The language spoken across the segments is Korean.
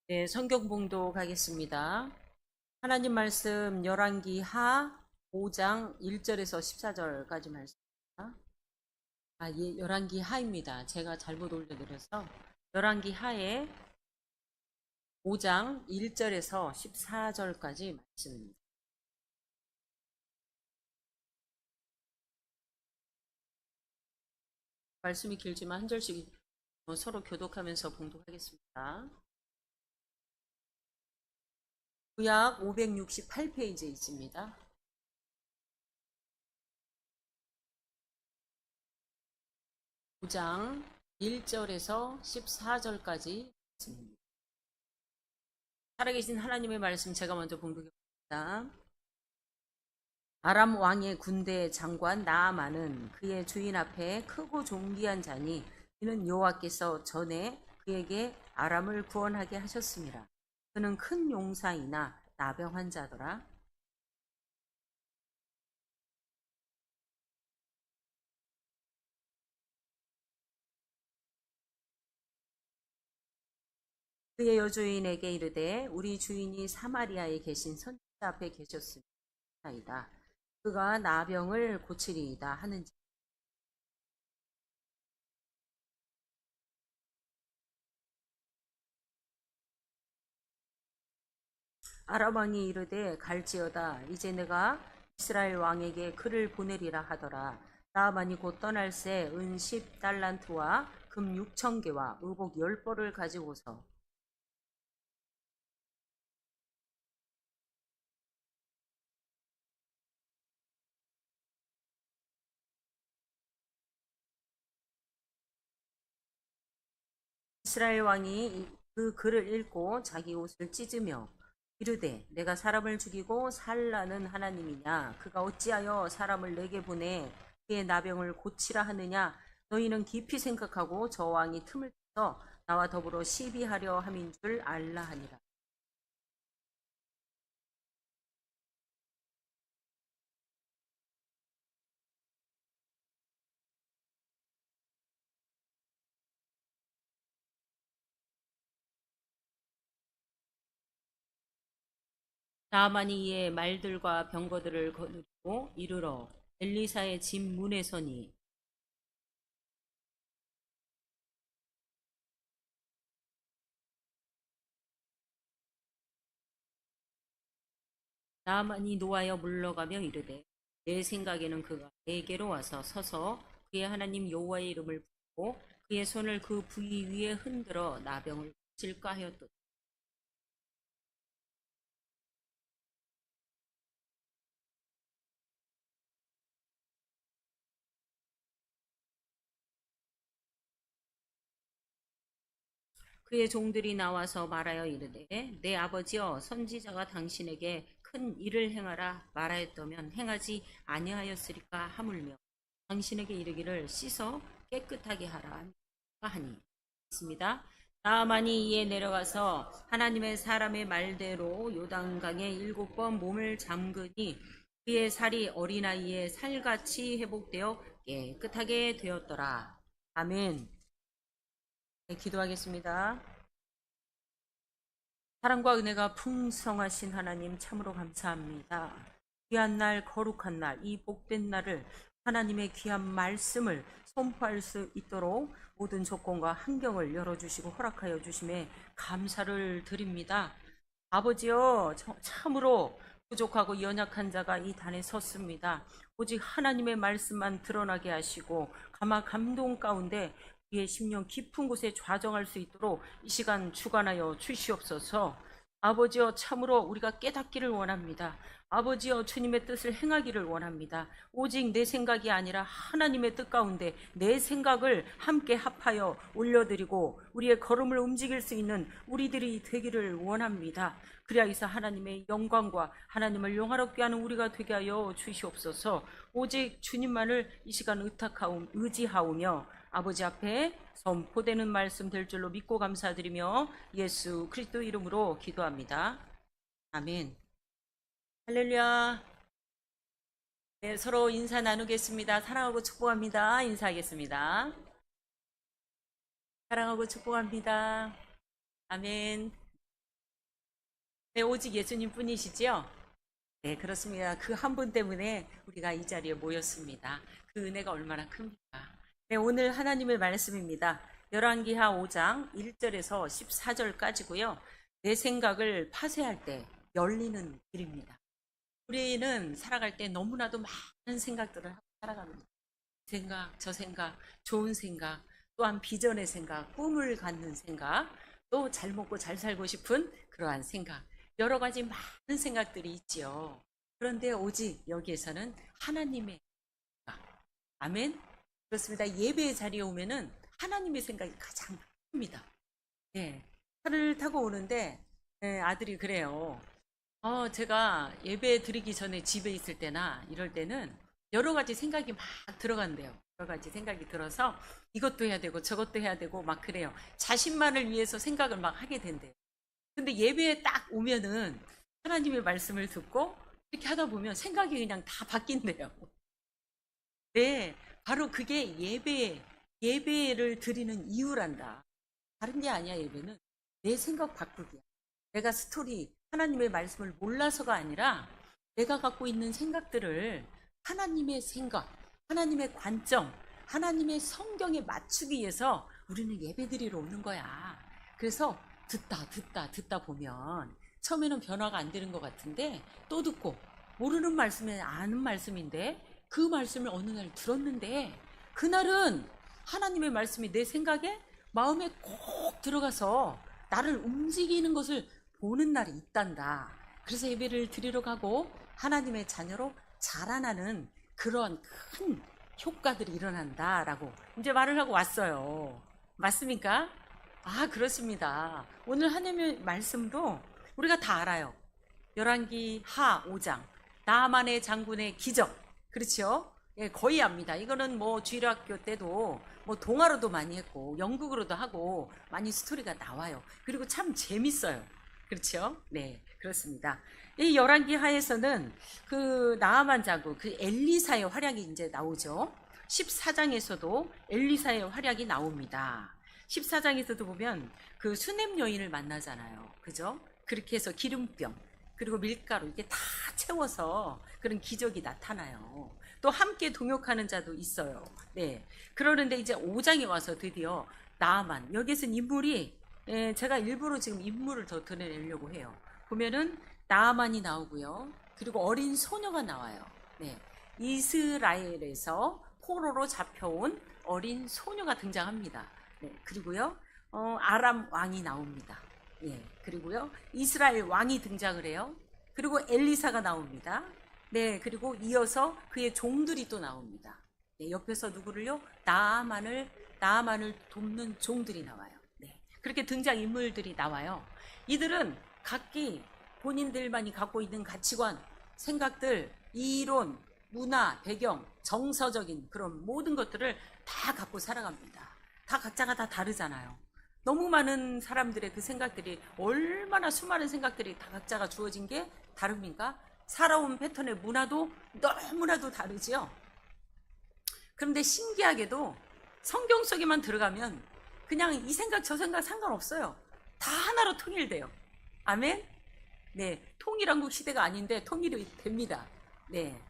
네, 성경 봉독 하겠습니다. 하나님 말씀 열왕기 하 5장 1절에서 14절까지 말씀입니다. 예, 열왕기 하입니다. 제가 잘못 올려드려서 열왕기 하에 5장 1절에서 14절까지 말씀입니다. 말씀이 길지만 한 절씩 서로 교독하면서 봉독하겠습니다. 구약 568페이지에 있습니다. 5장 1절에서 14절까지 말씀입니다. 살아계신 하나님의 말씀 제가 먼저 봉독해봅니다. 아람 왕의 군대 장관 나아만은 그의 주인 앞에 크고 존귀한 자니 이는 여호와께서 전에 그에게 아람을 구원하게 하셨습니다. 그는 큰 용사이나 나병 환자더라. 그의 여주인에게 이르되 우리 주인이 사마리아에 계신 선지자 앞에 계셨습니다. 그가 나병을 고치리이다 하는지. 아람 왕이 이르되 갈지어다 이제 내가 이스라엘 왕에게 그를 보내리라 하더라. 나아만이 곧 떠날새 은 10달란트와 금 6,000개와 의복 10벌을 가지고서 이스라엘 왕이 그 글을 읽고 자기 옷을 찢으며 이르되 내가 사람을 죽이고 살라는 하나님이냐 그가 어찌하여 사람을 내게 보내 그의 나병을 고치라 하느냐 너희는 깊이 생각하고 저 왕이 틈을 타서 나와 더불어 시비하려 함인 줄 알라 하니라. 나아만이 이에 말들과 병거들을 거느리고 이르러 엘리사의 집 문에 서니 나아만이 노하여 물러가며 이르되 내 생각에는 그가 내게로 와서 서서 그의 하나님 여호와의 이름을 부르고 그의 손을 그 부위 위에 흔들어 나병을 고칠까 하였도다. 그의 종들이 나와서 말하여 이르되 내 아버지여 선지자가 당신에게 큰 일을 행하라 말하였다면 행하지 아니하였으리까 하물며 당신에게 이르기를 씻어 깨끗하게 하라 하니 있습니다. 나아만이 이에 내려가서 하나님의 사람의 말대로 요단강에 7번 몸을 잠그니 그의 살이 어린아이의 살같이 회복되어 깨끗하게 되었더라. 아멘. 네, 기도하겠습니다. 사랑과 은혜가 풍성하신 하나님 참으로 감사합니다. 귀한 날, 거룩한 날, 이 복된 날을 하나님의 귀한 말씀을 선포할 수 있도록 모든 조건과 환경을 열어주시고 허락하여 주심에 감사를 드립니다. 아버지여, 참으로 부족하고 연약한 자가 이 단에 섰습니다. 오직 하나님의 말씀만 드러나게 하시고 가마 감동 가운데 우리의 심령 깊은 곳에 좌정할 수 있도록 이 시간 주관하여 주시옵소서. 아버지여 참으로 우리가 깨닫기를 원합니다. 아버지여 주님의 뜻을 행하기를 원합니다. 오직 내 생각이 아니라 하나님의 뜻 가운데 내 생각을 함께 합하여 올려드리고 우리의 걸음을 움직일 수 있는 우리들이 되기를 원합니다. 그리하여서 하나님의 영광과 하나님을 영화롭게 하는 우리가 되게 하여 주시옵소서. 오직 주님만을 이 시간 의지하오며 아버지 앞에 선포되는 말씀 될 줄로 믿고 감사드리며 예수 그리스도 이름으로 기도합니다. 아멘. 할렐루야. 네, 서로 인사 나누겠습니다. 사랑하고 축복합니다. 인사하겠습니다. 사랑하고 축복합니다. 아멘. 네, 오직 예수님 뿐이시죠? 네, 그렇습니다. 그 한 분 때문에 우리가 이 자리에 모였습니다. 그 은혜가 얼마나 큽니까? 네, 오늘 하나님의 말씀입니다. 열왕기하 5장 1절에서 14절까지고요. 내 생각을 파쇄할 때 열리는 길입니다. 우리는 살아갈 때 너무나도 많은 생각들을 하고 살아갑니다. 생각, 저 생각, 좋은 생각, 또한 비전의 생각, 꿈을 갖는 생각, 또 잘 먹고 잘 살고 싶은 그러한 생각, 여러 가지 많은 생각들이 있지요. 그런데 오직 여기에서는 하나님의 생각. 아멘. 그렇습니다. 예배의 자리에 오면은 하나님의 생각이 가장 큽니다. 네. 차를 타고 오는데 아들이 그래요. 제가 예배 드리기 전에 집에 있을 때나 이럴 때는 여러 가지 생각이 막 들어간대요. 여러 가지 생각이 들어서 이것도 해야 되고 저것도 해야 되고 막 그래요. 자신만을 위해서 생각을 막 하게 된대요. 근데 예배에 딱 오면은 하나님의 말씀을 듣고 이렇게 하다 보면 생각이 그냥 다 바뀐대요. 네, 바로 그게 예배를 드리는 이유란다. 다른 게 아니야, 예배는. 내 생각 바꾸기야. 내가 스토리, 하나님의 말씀을 몰라서가 아니라 내가 갖고 있는 생각들을 하나님의 생각, 하나님의 관점, 하나님의 성경에 맞추기 위해서 우리는 예배드리러 오는 거야. 그래서 듣다 보면 처음에는 변화가 안 되는 것 같은데 또 듣고 모르는 말씀에 아는 말씀인데 그 말씀을 어느 날 들었는데 그날은 하나님의 말씀이 내 생각에 마음에 콕 들어가서 나를 움직이는 것을 보는 날이 있단다. 그래서 예배를 드리러 가고 하나님의 자녀로 자라나는 그런 큰 효과들이 일어난다라고 이제 말을 하고 왔어요. 맞습니까? 아, 그렇습니다. 오늘 하나님의 말씀도 우리가 다 알아요. 열왕기 하 5장 나만의 장군의 기적. 그렇죠? 예, 거의 압니다. 이거는 뭐 주일학교 때도 뭐 동화로도 많이 했고 연극으로도 하고 많이 스토리가 나와요. 그리고 참 재밌어요. 그렇죠? 네, 그렇습니다. 이 열왕기 하에서는 그 나아만 장군, 그 엘리사의 활약이 이제 나오죠. 14장에서도 엘리사의 활약이 나옵니다. 14장에서도 보면 그 수냄 여인을 만나잖아요. 그죠? 그렇게 해서 기름병, 그리고 밀가루 이게 다 채워서 그런 기적이 나타나요. 또 함께 동역하는 자도 있어요. 네. 그러는데 이제 5장에 와서 드디어 나아만, 여기에서는 인물이 제가 일부러 지금 인물을 더 드러내려고 해요. 보면은 나아만이 나오고요. 그리고 어린 소녀가 나와요. 네. 이스라엘에서 포로로 잡혀온 어린 소녀가 등장합니다. 네. 그리고요. 아람 왕이 나옵니다. 예. 그리고요. 이스라엘 왕이 등장을 해요. 그리고 엘리사가 나옵니다. 네. 그리고 이어서 그의 종들이 또 나옵니다. 네. 옆에서 누구를요? 나아만을 돕는 종들이 나와요. 네. 그렇게 등장인물들이 나와요. 이들은 각기 본인들만이 갖고 있는 가치관, 생각들, 이론, 문화, 배경, 정서적인 그런 모든 것들을 다 갖고 살아갑니다. 다 각자가 다 다르잖아요. 너무 많은 사람들의 그 생각들이 얼마나 수많은 생각들이 다 각자가 주어진 게 다릅니까? 살아온 패턴의 문화도 너무나도 다르지요. 그런데 신기하게도 성경 속에만 들어가면 그냥 이 생각 저 생각 상관없어요. 다 하나로 통일돼요. 아멘? 네, 통일한국 시대가 아닌데 통일이 됩니다. 네,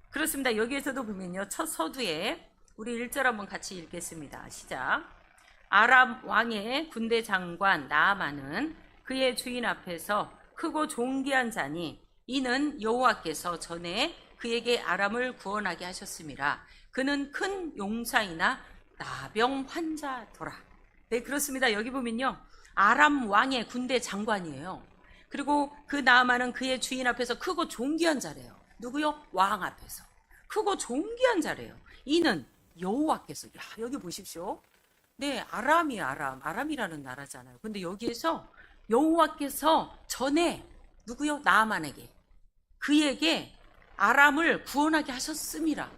그렇습니다. 여기에서도 보면요, 첫 서두에 우리 1절 한번 같이 읽겠습니다. 시작. 아람 왕의 군대 장관 나아만은 그의 주인 앞에서 크고 존귀한 자니 이는 여호와께서 전에 그에게 아람을 구원하게 하셨음이라. 그는 큰 용사이나 나병 환자더라. 네, 그렇습니다. 여기 보면요, 아람 왕의 군대 장관이에요. 그리고 그 나아만은 그의 주인 앞에서 크고 존귀한 자래요. 누구요? 왕 앞에서 크고 존귀한 자래요. 이는 여호와께서, 야, 여기 보십시오. 네, 아람이라는 나라잖아요. 근데 여기에서 여호와께서 전에 누구요? 나아만에게, 그에게 아람을 구원하게 하셨음이라.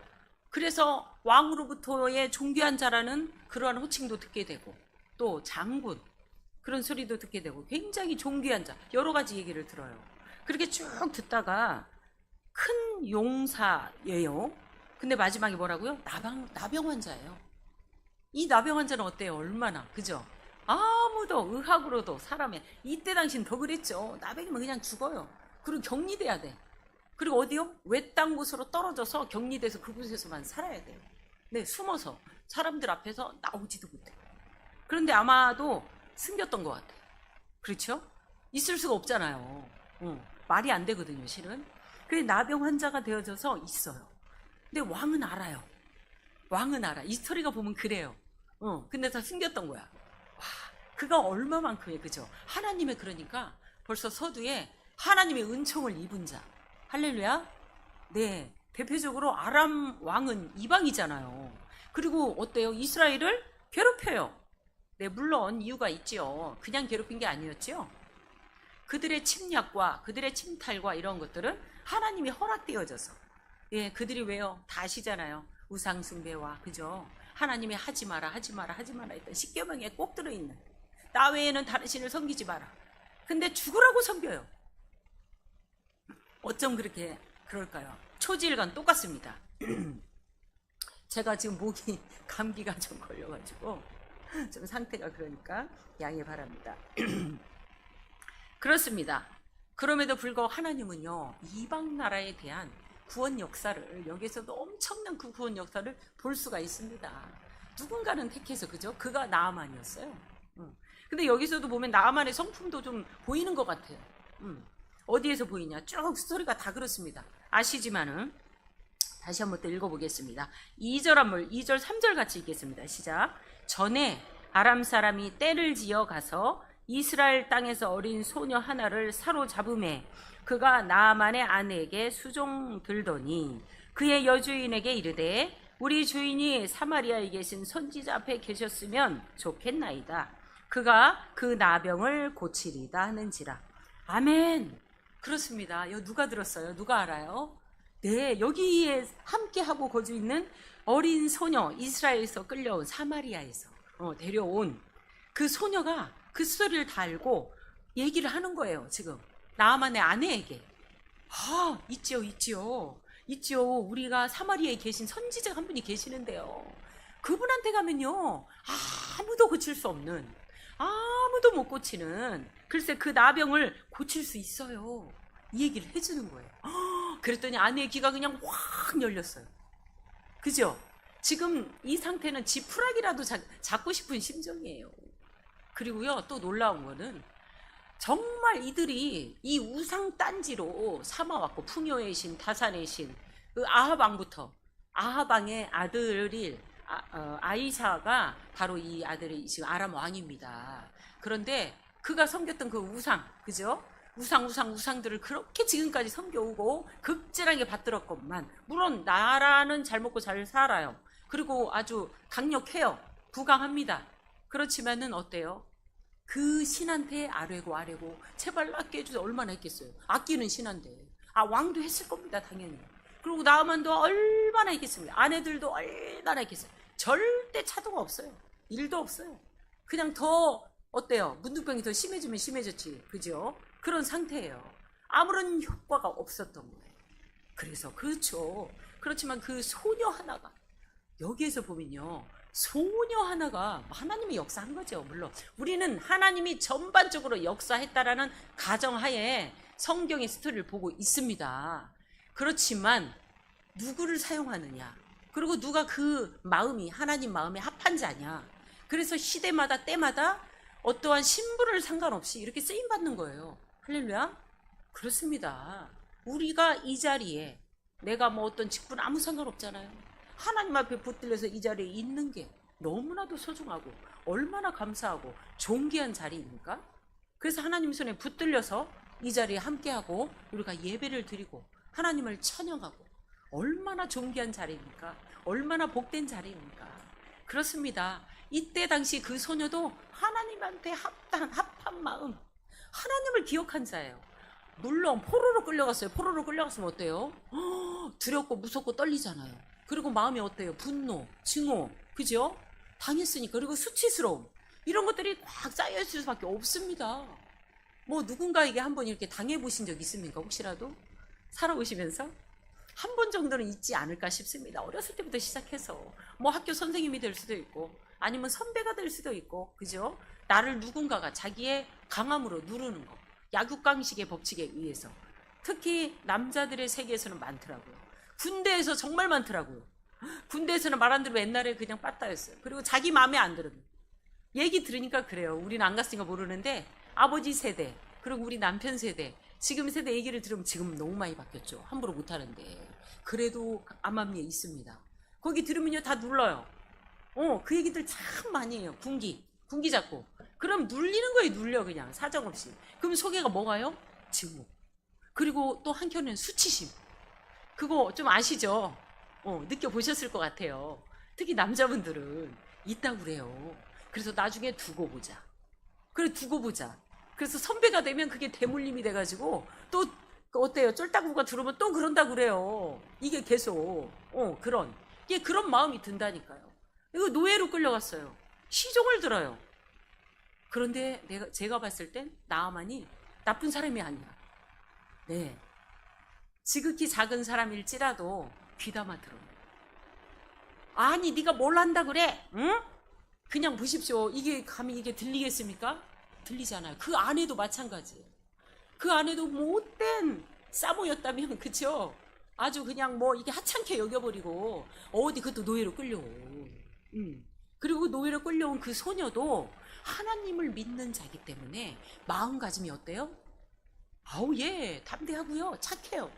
그래서 왕으로부터의 존귀한 자라는 그러한 호칭도 듣게 되고, 또 장군 그런 소리도 듣게 되고, 굉장히 존귀한 자, 여러 가지 얘기를 들어요. 그렇게 쭉 듣다가 큰 용사예요. 근데 마지막에 뭐라고요? 나병 환자예요. 이 나병 환자는 어때요? 얼마나, 그죠? 아무도 의학으로도 사람의 이때 당시는 더 그랬죠. 나병이면 그냥 죽어요. 그리고 격리돼야 돼. 그리고 어디요? 외딴 곳으로 떨어져서 격리돼서 그곳에서만 살아야 돼요. 네, 숨어서 사람들 앞에서 나오지도 못해. 그런데 아마도 숨겼던 것 같아요. 그렇죠? 있을 수가 없잖아요. 말이 안 되거든요, 실은. 그게 나병 환자가 되어져서 있어요. 근데 왕은 알아요. 왕은 알아. 이 스토리가 보면 그래요. 근데 다 숨겼던 거야. 와, 그가 얼마만큼의, 그죠? 하나님의, 그러니까 벌써 서두에 하나님의 은총을 입은 자. 할렐루야? 네. 대표적으로 아람 왕은 이방이잖아요. 그리고 어때요? 이스라엘을 괴롭혀요. 네, 물론 이유가 있지요. 그냥 괴롭힌 게 아니었지요. 그들의 침략과 그들의 침탈과 이런 것들은 하나님이 허락되어져서, 예, 그들이 왜요? 다 아시잖아요. 우상숭배와, 그죠? 하나님이 하지 마라, 하지 마라, 하지 마라 했던 십계명에 꼭 들어있는, 나 외에는 다른 신을 섬기지 마라. 근데 죽으라고 섬겨요. 어쩜 그렇게 그럴까요? 초지일간 똑같습니다. 제가 지금 목이 감기가 좀 걸려가지고 좀 상태가 그러니까 양해 바랍니다. 그렇습니다. 그럼에도 불구하고 하나님은요, 이방 나라에 대한 구원 역사를, 여기서도 엄청난 그 구원 역사를 볼 수가 있습니다. 누군가는 택해서, 그죠? 그가 나아만이었어요. 근데 여기서도 보면 나아만의 성품도 좀 보이는 것 같아요. 어디에서 보이냐? 쭉 스토리가 다 그렇습니다. 아시지만은 다시 한번 또 읽어보겠습니다. 2절 3절 같이 읽겠습니다. 시작. 전에 아람 사람이 떼를 지어 가서 이스라엘 땅에서 어린 소녀 하나를 사로잡음에 그가 나아만의 아내에게 수종 들더니 그의 여주인에게 이르되 우리 주인이 사마리아에 계신 선지자 앞에 계셨으면 좋겠나이다. 그가 그 나병을 고치리다 하는지라. 아멘. 그렇습니다. 이거 누가 들었어요? 누가 알아요? 네, 여기에 함께하고 거주 있는 어린 소녀, 이스라엘에서 끌려온, 사마리아에서 데려온 그 소녀가 그 스토리를 다 알고 얘기를 하는 거예요. 지금 나아만의 아내에게. 있지요. 우리가 사마리아에 계신 선지자 한 분이 계시는데요. 그분한테 가면요, 아무도 고칠 수 없는, 아무도 못 고치는, 글쎄 그 나병을 고칠 수 있어요. 이 얘기를 해주는 거예요. 그랬더니 아내의 귀가 그냥 확 열렸어요. 그죠? 지금 이 상태는 지푸라기라도 잡고 싶은 심정이에요. 그리고요, 또 놀라운 거는 정말 이들이 이 우상 딴지로 삼아왔고, 풍요의 신, 다산의 신, 그 아합 왕부터, 아합 왕의 아들이 아이샤가 바로 이 아들이 지금 아람 왕입니다. 그런데 그가 섬겼던 그 우상, 그죠? 우상들을 그렇게 지금까지 섬겨오고 극진하게 받들었건만, 물론 나라는 잘 먹고 잘 살아요. 그리고 아주 강력해요. 부강합니다. 그렇지만은 어때요? 그 신한테 아뢰고 제발 낫게 해주세요. 얼마나 했겠어요? 아끼는 신한테. 왕도 했을 겁니다, 당연히. 그리고 나아만도 얼마나 했겠습니까? 아내들도 얼마나 했겠어요? 절대 차도가 없어요. 일도 없어요. 그냥 더 어때요? 문둥병이 더 심해지면 심해졌지, 그죠? 그런 상태예요. 아무런 효과가 없었던 거예요. 그래서 그렇죠. 그렇지만 그 소녀 하나가, 여기에서 보면요, 소녀 하나가 하나님이 역사한 거죠. 물론 우리는 하나님이 전반적으로 역사했다라는 가정하에 성경의 스토리를 보고 있습니다. 그렇지만 누구를 사용하느냐, 그리고 누가 그 마음이 하나님 마음에 합한 자냐. 그래서 시대마다 때마다 어떠한 신분을 상관없이 이렇게 쓰임받는 거예요. 할렐루야. 그렇습니다. 우리가 이 자리에, 내가 뭐 어떤 직분 아무 상관없잖아요. 하나님 앞에 붙들려서 이 자리에 있는 게 너무나도 소중하고 얼마나 감사하고 존귀한 자리입니까? 그래서 하나님 손에 붙들려서 이 자리에 함께하고 우리가 예배를 드리고 하나님을 찬양하고, 얼마나 존귀한 자리입니까? 얼마나 복된 자리입니까? 그렇습니다. 이때 당시 그 소녀도 하나님한테 합한 마음, 하나님을 기억한 자예요. 물론 포로로 끌려갔어요. 포로로 끌려갔으면 어때요? 두렵고 무섭고 떨리잖아요. 그리고 마음이 어때요? 분노, 증오, 그죠? 당했으니까. 그리고 수치스러움, 이런 것들이 꽉 쌓여있을 수밖에 없습니다. 뭐 누군가에게 한번 이렇게 당해보신 적 있습니까? 혹시라도 살아오시면서 한 번 정도는 있지 않을까 싶습니다. 어렸을 때부터 시작해서 뭐 학교 선생님이 될 수도 있고, 아니면 선배가 될 수도 있고, 그죠? 나를 누군가가 자기의 강함으로 누르는 거. 약육강식의 법칙에 의해서. 특히 남자들의 세계에서는 많더라고요. 군대에서 정말 많더라고요. 군대에서는 말 안 들으면 옛날에 그냥 빠따였어요. 그리고 자기 마음에 안 들으면. 얘기 들으니까 그래요. 우리는 안 갔으니까 모르는데 아버지 세대, 그리고 우리 남편 세대, 지금 세대 얘기를 들으면 지금 너무 많이 바뀌었죠. 함부로 못하는데. 그래도 암암리에 있습니다. 거기 들으면요 다 눌러요. 그 얘기들 참 많이 해요. 군기 잡고. 그럼 눌리는 거예요. 눌려 그냥 사정없이. 그럼 속에가 뭐가요? 증오. 그리고 또 한켠에는 수치심. 그거 좀 아시죠? 느껴보셨을 것 같아요. 특히 남자분들은 있다고 그래요. 그래서 나중에 두고 보자. 그래 두고 보자. 그래서 선배가 되면 그게 대물림이 돼가지고 또 어때요? 쫄딱구가 들어오면 또 그런다고 그래요. 이게 계속 이게 그런 마음이 든다니까요. 이거 노예로 끌려갔어요. 시종을 들어요. 그런데 제가 봤을 땐 나아만이 나쁜 사람이 아니야. 네. 지극히 작은 사람일지라도 귀담아 들어요. 아니 네가 뭘 한다 그래? 응? 그냥 보십시오. 이게 감히 이게 들리겠습니까? 들리잖아요. 그 안에도 마찬가지예요. 그 안에도 못된 싸모였다면 그쵸? 아주 그냥 뭐 이게 하찮게 여겨버리고 어디 그것도 노예로 끌려온. 그리고 노예로 끌려온 그 소녀도 하나님을 믿는 자기 때문에 마음가짐이 어때요? 아우 예 담대하고요 착해요.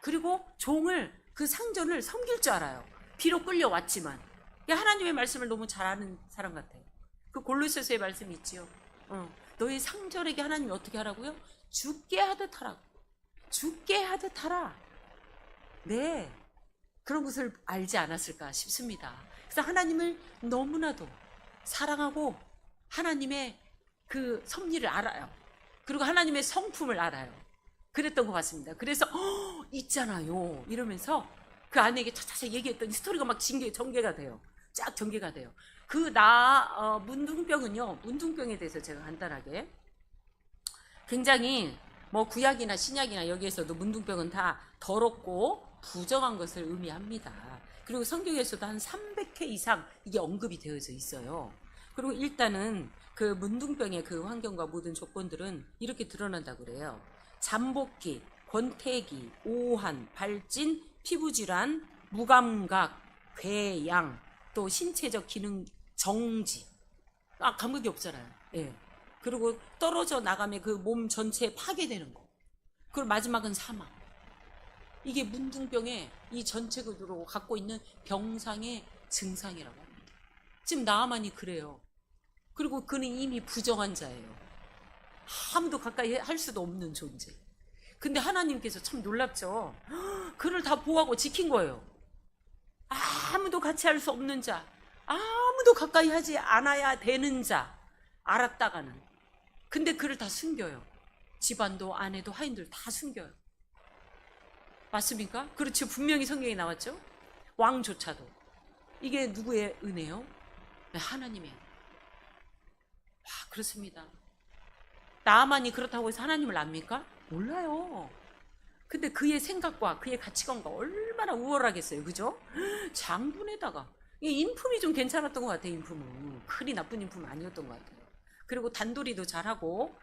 그리고 종을 그 상전을 섬길 줄 알아요. 비록 끌려왔지만 하나님의 말씀을 너무 잘 아는 사람 같아요. 그 골로새서의 말씀이 있지요. 너희 상전에게 하나님이 어떻게 하라고요? 죽게 하듯 하라고. 죽게 하듯 하라. 네, 그런 것을 알지 않았을까 싶습니다. 그래서 하나님을 너무나도 사랑하고 하나님의 그 섭리를 알아요. 그리고 하나님의 성품을 알아요. 그랬던 것 같습니다. 그래서 있잖아요 이러면서 그 아내에게 차차차 얘기했더니 스토리가 막 전개가 돼요. 쫙 전개가 돼요. 문둥병은요, 문둥병에 대해서 제가 간단하게 굉장히 뭐 구약이나 신약이나 여기에서도 문둥병은 다 더럽고 부정한 것을 의미합니다. 그리고 성경에서도 한 300회 이상 이게 언급이 되어져 있어요. 그리고 일단은 그 문둥병의 그 환경과 모든 조건들은 이렇게 드러난다고 그래요. 잠복기, 권태기, 오한, 발진, 피부질환, 무감각, 궤양, 또 신체적 기능 정지. 감각이 없잖아요. 예. 그리고 떨어져 나가면 그 몸 전체에 파괴되는 거. 그리고 마지막은 사망. 이게 문둥병의 이 전체적으로 갖고 있는 병상의 증상이라고 합니다. 지금 나아만이 그래요. 그리고 그는 이미 부정한 자예요. 아무도 가까이 할 수도 없는 존재. 근데 하나님께서 참 놀랍죠. 그를 다 보호하고 지킨 거예요. 아무도 같이 할 수 없는 자, 아무도 가까이 하지 않아야 되는 자 알았다가는. 근데 그를 다 숨겨요. 집안도 아내도 하인들 다 숨겨요. 맞습니까? 그렇죠. 분명히 성경에 나왔죠. 왕조차도. 이게 누구의 은혜요? 네, 하나님의. 그렇습니다. 나아만이 그렇다고 해서 하나님을 압니까? 몰라요. 근데 그의 생각과 그의 가치관과 얼마나 우월하겠어요. 그죠? 장군에다가 인품이 좀 괜찮았던 것 같아요. 인품은 그리 나쁜 인품은 아니었던 것 같아요. 그리고 단도리도 잘하고,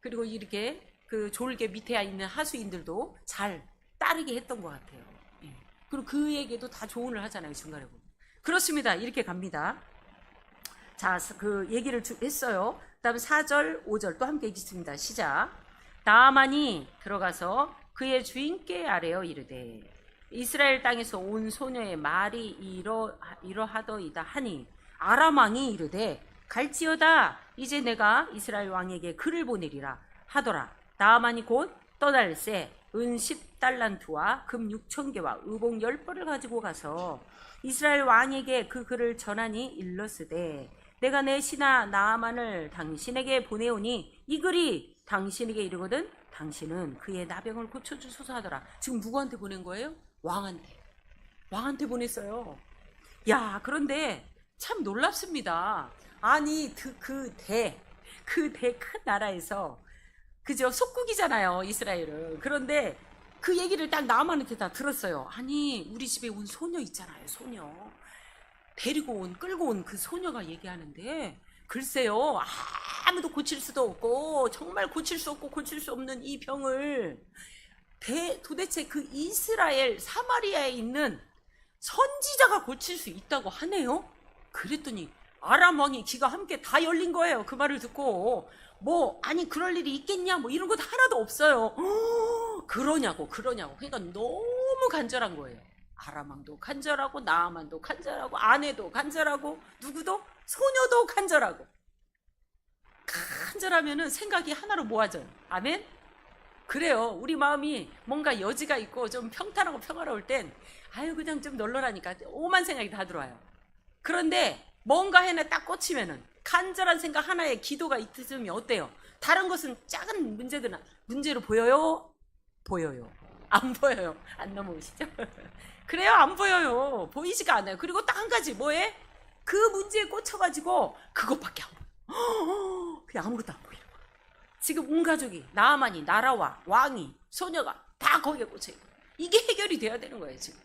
그리고 이렇게 그 졸개 밑에 있는 하수인들도 잘 따르게 했던 것 같아요. 예. 그리고 그에게도 다 조언을 하잖아요. 중간에 보면. 그렇습니다. 이렇게 갑니다. 자, 그 얘기를 했어요. 그 다음 4절, 5절 또 함께 읽겠습니다. 시작. 나아만이 들어가서 그의 주인께 아뢰어 이르되 이스라엘 땅에서 온 소녀의 말이 이러하더이다 하니 아람 왕이 이르되 갈지어다 이제 내가 이스라엘 왕에게 글을 보내리라 하더라. 나아만이 곧 떠날새 은 10달란트와 금 6,000개와 의복 10벌을 가지고 가서 이스라엘 왕에게 그 글을 전하니 일렀으되 내가 내 신하 나아만을 당신에게 보내오니 이 글이 당신에게 이르거든 당신은 그의 나병을 고쳐주소서 하더라. 지금 누구한테 보낸 거예요? 왕한테 보냈어요. 야, 그런데 참 놀랍습니다. 아니 그 대 큰 나라에서 그죠? 속국이잖아요 이스라엘은. 그런데 그 얘기를 딱 나아만한테 다 들었어요. 아니 우리 집에 온 소녀 있잖아요. 소녀 끌고 온 그 소녀가 얘기하는데, 글쎄요, 아무도 고칠 수도 없고, 정말 고칠 수 없고, 고칠 수 없는 이 병을, 도대체 그 이스라엘 사마리아에 있는 선지자가 고칠 수 있다고 하네요? 그랬더니, 아람 왕이 귀가 함께 다 열린 거예요. 그 말을 듣고. 아니, 그럴 일이 있겠냐? 이런 것 하나도 없어요. 그러냐고. 그러니까 너무 간절한 거예요. 아람왕도 간절하고, 나아만도 간절하고, 아내도 간절하고, 누구도? 소녀도 간절하고. 간절하면은 생각이 하나로 모아져요. 아멘? 그래요. 우리 마음이 뭔가 여지가 있고 좀 평탄하고 평화로울 땐, 그냥 좀 널널하니까 오만 생각이 다 들어와요. 그런데 뭔가 하나 딱 꽂히면은, 간절한 생각 하나에 기도가 있으면 어때요? 다른 것은 작은 문제들은 문제로 보여요? 보여요. 안 보여요. 안 넘어오시죠? 그래요, 안 보여요. 보이지가 않아요. 그리고 딱 한 가지, 뭐해? 그 문제에 꽂혀가지고 그것밖에 안 보여. 그냥 아무것도 안 보이는 거야. 지금 온 가족이, 나아만이, 나라와 왕이, 소녀가 다 거기에 꽂혀있고, 이게 해결이 돼야 되는 거예요. 지금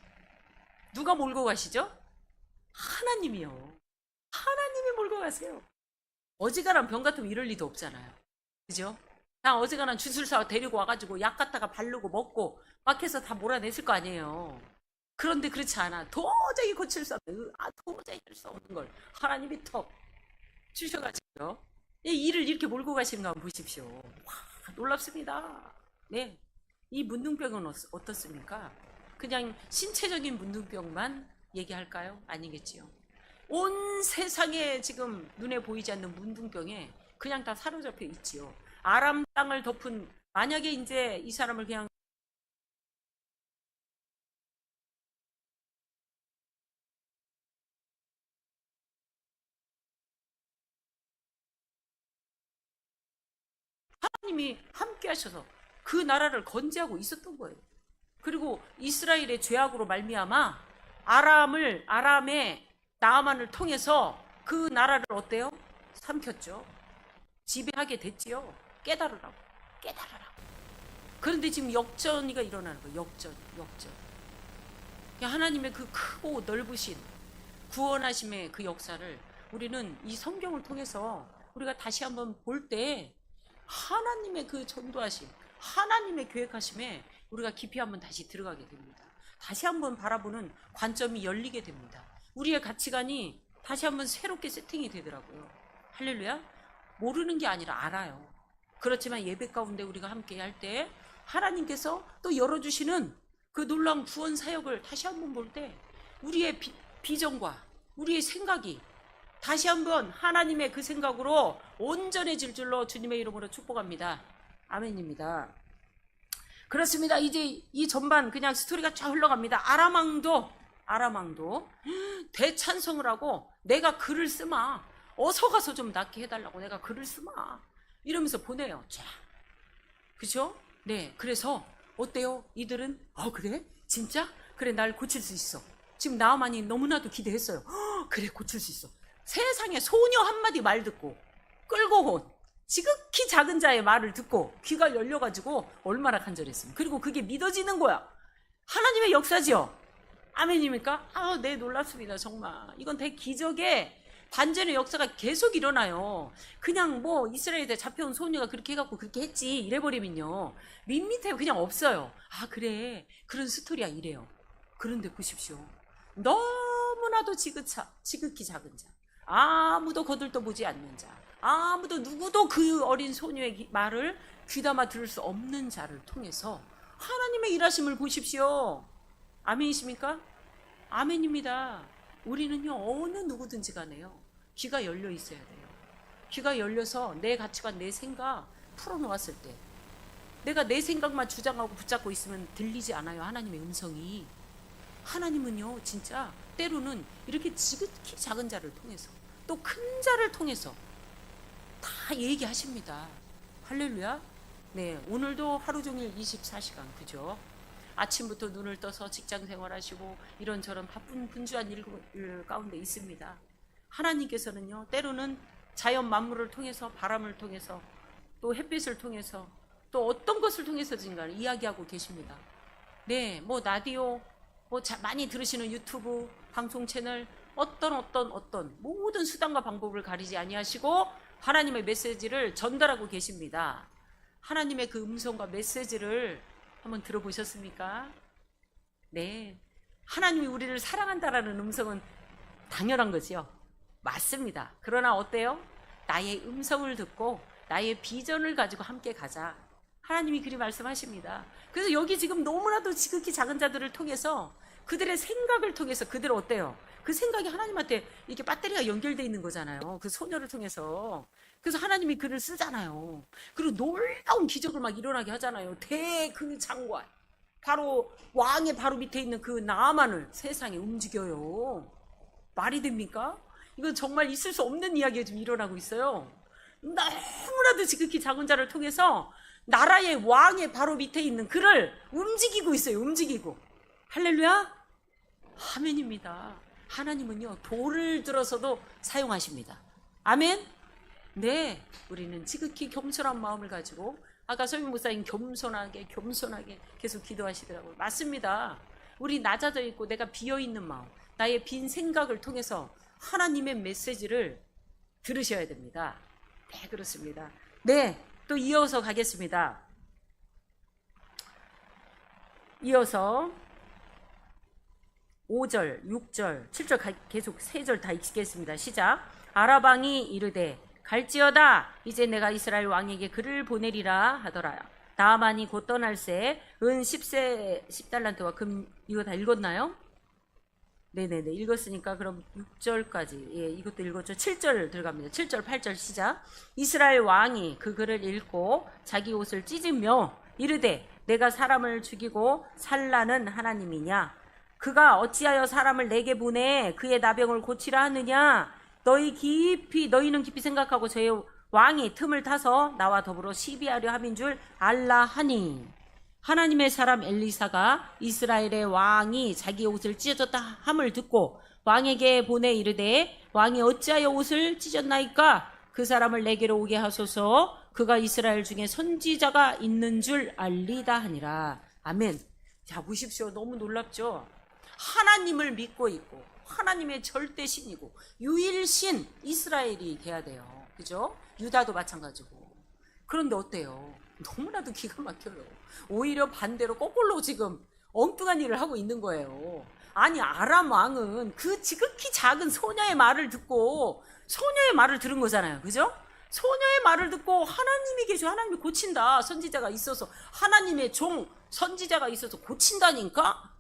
누가 몰고 가시죠? 하나님이요. 하나님이 몰고 가세요. 어지간한 병 같으면 이럴 리도 없잖아요. 그죠? 그냥 어지간한 주술사 데리고 와가지고 약 갖다가 바르고 먹고 막 해서 다 몰아냈을 거 아니에요. 그런데 그렇지 않아. 도저히 고칠 수 없는, 도저히 할 수 없는 걸 하나님이 턱 주셔가지고요. 이 일을 이렇게 몰고 가시는 거 한번 보십시오. 와, 놀랍습니다. 네. 이 문둥병은 어떻습니까? 그냥 신체적인 문둥병만 얘기할까요? 아니겠지요. 온 세상에 지금 눈에 보이지 않는 문둥병에 그냥 다 사로잡혀 있지요. 아람 땅을 덮은, 만약에 이제 이 사람을 그냥 하나님이 함께 하셔서 그 나라를 건재하고 있었던 거예요. 그리고 이스라엘의 죄악으로 말미암아 아람의 나아만을 통해서 그 나라를 어때요? 삼켰죠. 지배하게 됐지요. 깨달으라고. 그런데 지금 역전이가 일어나는 거예요. 역전. 하나님의 그 크고 넓으신 구원하심의 그 역사를 우리는 이 성경을 통해서 우리가 다시 한번 볼 때, 하나님의 그 전도하심, 하나님의 계획하심에 우리가 깊이 한번 다시 들어가게 됩니다. 다시 한번 바라보는 관점이 열리게 됩니다. 우리의 가치관이 다시 한번 새롭게 세팅이 되더라고요. 할렐루야. 모르는 게 아니라 알아요. 그렇지만 예배 가운데 우리가 함께 할 때 하나님께서 또 열어주시는 그 놀라운 구원 사역을 다시 한번 볼 때, 우리의 비전과 우리의 생각이 다시 한번 하나님의 그 생각으로 온전해질 줄로 주님의 이름으로 축복합니다. 아멘입니다. 그렇습니다. 이제 이 전반 그냥 스토리가 쫙 흘러갑니다. 아람왕도 대찬성을 하고, 내가 글을 쓰마, 어서 가서 좀 낫게 해달라고 내가 글을 쓰마, 이러면서 보내요. 쫙. 그죠? 네. 그래서 어때요? 이들은 그래? 진짜? 그래, 날 고칠 수 있어. 지금 나아만이 너무나도 기대했어요. 그래, 고칠 수 있어. 세상에 소녀 한마디 말 듣고 끌고 온 지극히 작은 자의 말을 듣고 귀가 열려가지고 얼마나 간절했습니까? 그리고 그게 믿어지는 거야. 하나님의 역사지요. 아멘입니까? 네, 놀랍습니다. 정말 이건 대기적의 반전의 역사가 계속 일어나요. 그냥 이스라엘에 잡혀온 소녀가 그렇게 해갖고 그렇게 했지 이래버리면요, 밋밋해요. 그냥 없어요. 그래, 그런 스토리야, 이래요. 그런데 보십시오. 너무나도 지극히 작은 자, 아무도 거들떠보지 않는 자, 누구도 그 어린 소녀의 말을 귀담아 들을 수 없는 자를 통해서 하나님의 일하심을 보십시오. 아멘이십니까? 아멘입니다. 우리는요, 어느 누구든지 간에요, 귀가 열려 있어야 돼요. 귀가 열려서 내 가치관, 내 생각 풀어놓았을 때, 내가 내 생각만 주장하고 붙잡고 있으면 들리지 않아요, 하나님의 음성이. 하나님은요, 진짜 때로는 이렇게 지극히 작은 자를 통해서, 또 큰 자를 통해서 다 얘기하십니다. 할렐루야. 네, 오늘도 하루 종일 24시간, 그죠? 아침부터 눈을 떠서 직장 생활하시고 이런저런 바쁜 분주한 일 가운데 있습니다. 하나님께서는요, 때로는 자연 만물을 통해서, 바람을 통해서, 또 햇빛을 통해서, 또 어떤 것을 통해서든가 이야기하고 계십니다. 네, 라디오, 많이 들으시는 유튜브 방송 채널, 어떤 모든 수단과 방법을 가리지 아니하시고 하나님의 메시지를 전달하고 계십니다. 하나님의 그 음성과 메시지를 한번 들어보셨습니까? 네. 하나님이 우리를 사랑한다라는 음성은 당연한 거지요. 맞습니다. 그러나 어때요? 나의 음성을 듣고 나의 비전을 가지고 함께 가자. 하나님이 그리 말씀하십니다. 그래서 여기 지금 너무나도 지극히 작은 자들을 통해서 그들의 생각을 통해서 그들 어때요? 그 생각이 하나님한테 이렇게 배터리가 연결되어 있는 거잖아요. 그 소녀를 통해서. 그래서 하나님이 그를 쓰잖아요. 그리고 놀라운 기적을 막 일어나게 하잖아요. 그 장관. 바로 왕의 바로 밑에 있는 그 나아만을 세상에 움직여요. 말이 됩니까? 이건 정말 있을 수 없는 이야기가 지금 일어나고 있어요. 너무나도 지극히 작은 자를 통해서 나라의 왕의 바로 밑에 있는 그를 움직이고 있어요. 움직이고. 할렐루야? 아멘입니다. 하나님은요, 돌을 들어서도 사용하십니다. 아멘? 네, 우리는 지극히 겸손한 마음을 가지고 아까 서민 목사님 겸손하게 계속 기도하시더라고요. 맞습니다. 우리 낮아져 있고 내가 비어있는 마음, 나의 빈 생각을 통해서 하나님의 메시지를 들으셔야 됩니다. 네, 그렇습니다. 네, 또 이어서 가겠습니다. 이어서 5절, 6절, 7절 계속 3절 다 읽겠습니다. 시작. 아라방이 이르되 갈지어다 이제 내가 이스라엘 왕에게 그를 보내리라 하더라. 나아만이 곧 떠날새 은 10달란트와 금. 이거 다 읽었나요? 네네네, 읽었으니까 그럼 6절까지, 예, 이것도 읽었죠. 7절 들어갑니다. 7절 8절 시작. 이스라엘 왕이 그 글을 읽고 자기 옷을 찢으며 이르되 내가 사람을 죽이고 살라는 하나님이냐? 그가 어찌하여 사람을 내게 보내 그의 나병을 고치라 하느냐? 너희는 깊이 생각하고 저의 왕이 틈을 타서 나와 더불어 시비하려 함인 줄 알라 하니. 하나님의 사람 엘리사가 이스라엘의 왕이 자기 옷을 찢어졌다 함을 듣고 왕에게 보내 이르되 왕이 어찌하여 옷을 찢었나이까? 그 사람을 내게로 오게 하소서. 그가 이스라엘 중에 선지자가 있는 줄 알리다 하니라. 아멘. 자, 보십시오. 너무 놀랍죠? 하나님을 믿고 있고 하나님의 절대신이고 유일신 이스라엘이 돼야 돼요. 그죠? 유다도 마찬가지고. 그런데 어때요? 너무나도 기가 막혀요. 오히려 반대로 거꾸로 지금 엉뚱한 일을 하고 있는 거예요. 아니, 아람 왕은 그 지극히 작은 소녀의 말을 듣고 소녀의 말을 들은 거잖아요. 그죠? 소녀의 말을 듣고 하나님이 계셔, 하나님이 고친다, 선지자가 있어서, 하나님의 종 선지자가 있어서 고친다니까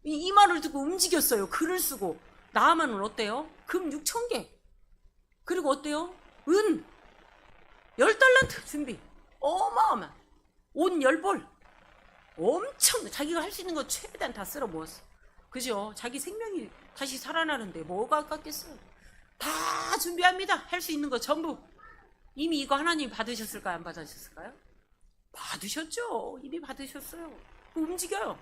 이 말을 듣고 움직였어요. 글을 쓰고. 나아만은 어때요? 금 6,000개. 그리고 어때요? 은 10달란트 준비. 어마어마. 옷 10벌. 엄청 자기가 할 수 있는 거 최대한 다 쓸어 모았어. 그죠? 자기 생명이 다시 살아나는데 뭐가 아깝겠어요? 다 준비합니다. 할 수 있는 거 전부. 이미 이거 하나님 받으셨을까요? 안 받으셨을까요? 받으셨죠. 이미 받으셨어요. 움직여요.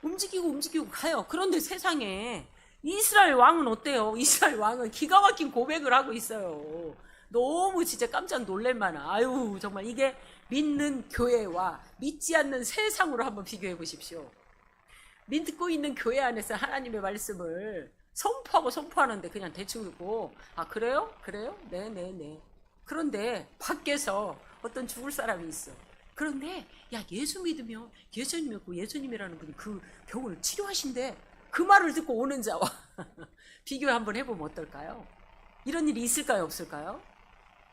움직이고 가요. 그런데 세상에 이스라엘 왕은 어때요? 이스라엘 왕은 기가 막힌 고백을 하고 있어요. 너무 진짜 깜짝 놀랄만한. 아유, 정말 이게 믿는 교회와 믿지 않는 세상으로 한번 비교해 보십시오. 믿고 있는 교회 안에서 하나님의 말씀을 선포하는데 그냥 대충 읽고, 아, 그래요? 네네네. 그런데 밖에서 어떤 죽을 사람이 있어. 그런데 야, 예수 믿으면 예수님이라는 분이 그 병을 치료하신대. 그 말을 듣고 오는 자와 비교 한번 해보면 어떨까요? 이런 일이 있을까요? 없을까요?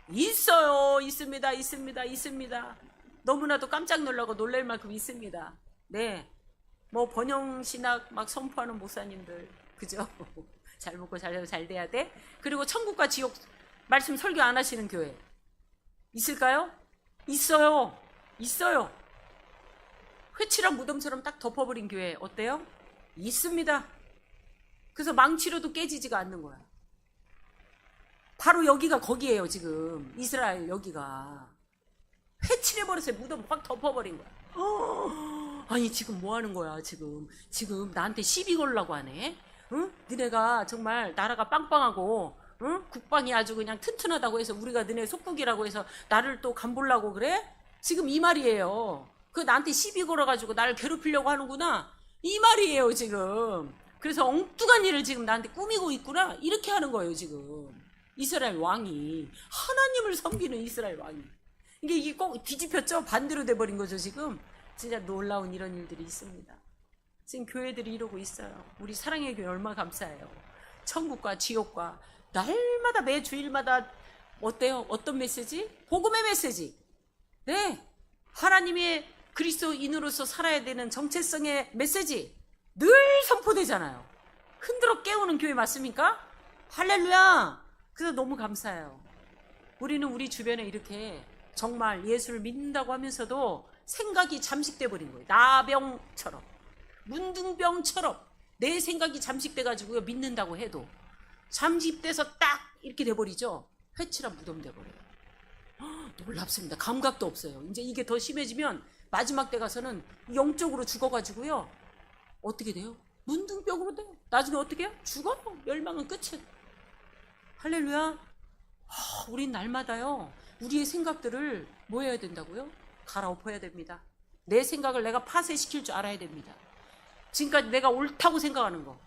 있어요. 있습니다. 너무나도 깜짝 놀라고 놀랄 만큼 있습니다. 네, 뭐 번영신학 막 선포하는 목사님들, 그죠? 잘 먹고 잘 돼야 돼. 그리고 천국과 지옥 말씀 설교 안 하시는 교회 있을까요? 있어요. 회칠한 무덤처럼 딱 덮어버린 교회 어때요? 있습니다. 그래서 망치로도 깨지지가 않는 거야. 바로 여기가 거기에요. 지금 이스라엘 여기가 회칠해버렸어요. 무덤 확 덮어버린 거야. 아니, 지금 뭐 하는 거야? 지금 나한테 시비 걸라고 하네. 응? 너네가 정말 나라가 빵빵하고, 응? 국방이 아주 그냥 튼튼하다고 해서 우리가 너네 속국이라고 해서 나를 또 간보려고 그래? 지금 이 말이에요. 그 나한테 시비 걸어가지고 나를 괴롭히려고 하는구나, 이 말이에요. 지금 그래서 엉뚱한 일을 지금 나한테 꾸미고 있구나 이렇게 하는 거예요. 지금 이스라엘 왕이, 하나님을 섬기는 이스라엘 왕이, 이게 꼭 뒤집혔죠. 반대로 돼버린 거죠. 지금 진짜 놀라운 이런 일들이 있습니다. 지금 교회들이 이러고 있어요. 우리 사랑의 교회 얼마나 감사해요. 천국과 지옥과 날마다 매 주일마다 어때요? 어떤 메시지? 복음의 메시지. 네, 하나님의 그리스도인으로서 살아야 되는 정체성의 메시지 늘 선포되잖아요. 흔들어 깨우는 교회 맞습니까? 할렐루야. 그래서 너무 감사해요. 우리는 우리 주변에 이렇게 정말 예수를 믿는다고 하면서도 생각이 잠식돼 버린 거예요. 나병처럼, 문둥병처럼 내 생각이 잠식돼 가지고 믿는다고 해도 잠식돼서 딱 이렇게 돼버리죠. 회칠한 무덤 돼버려요. 놀랍습니다. 감각도 없어요. 이제 이게 더 심해지면 마지막 때 가서는 영적으로 죽어가지고요. 어떻게 돼요? 문둥병으로 돼요. 나중에 어떻게 해요? 죽어. 멸망은 끝이에요. 할렐루야. 우린 날마다요, 우리의 생각들을 뭐 해야 된다고요? 갈아엎어야 됩니다. 내 생각을 내가 파쇄시킬 줄 알아야 됩니다. 지금까지 내가 옳다고 생각하는 거,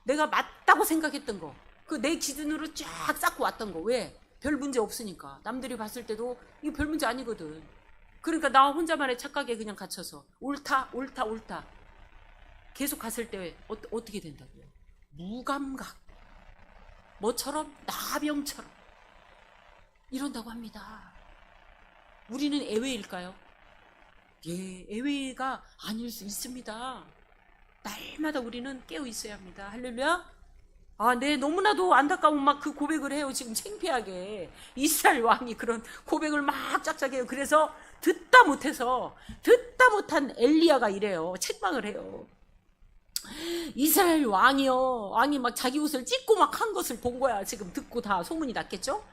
내가 맞다고 생각했던 거, 그 내 기준으로 쫙 쌓고 왔던 거. 왜? 별 문제 없으니까. 남들이 봤을 때도 이거 별 문제 아니거든. 그러니까 나 혼자만의 착각에 그냥 갇혀서 옳다 옳다 옳다 계속 갔을 때 어떻게 된다고요? 무감각, 뭐처럼? 나병처럼 이런다고 합니다. 우리는 애외일까요? 예, 애외가 아닐 수 있습니다. 날마다 우리는 깨어 있어야 합니다. 할렐루야. 네, 너무나도 안타까운 막 그 고백을 해요. 지금 창피하게 이스라엘 왕이 그런 고백을 막 짝짝 해요. 그래서 듣다 못한 엘리야가 이래요. 책망을 해요. 이스라엘 왕이 막 자기 옷을 찢고 막 한 것을 본 거야. 지금 듣고 다 소문이 났겠죠?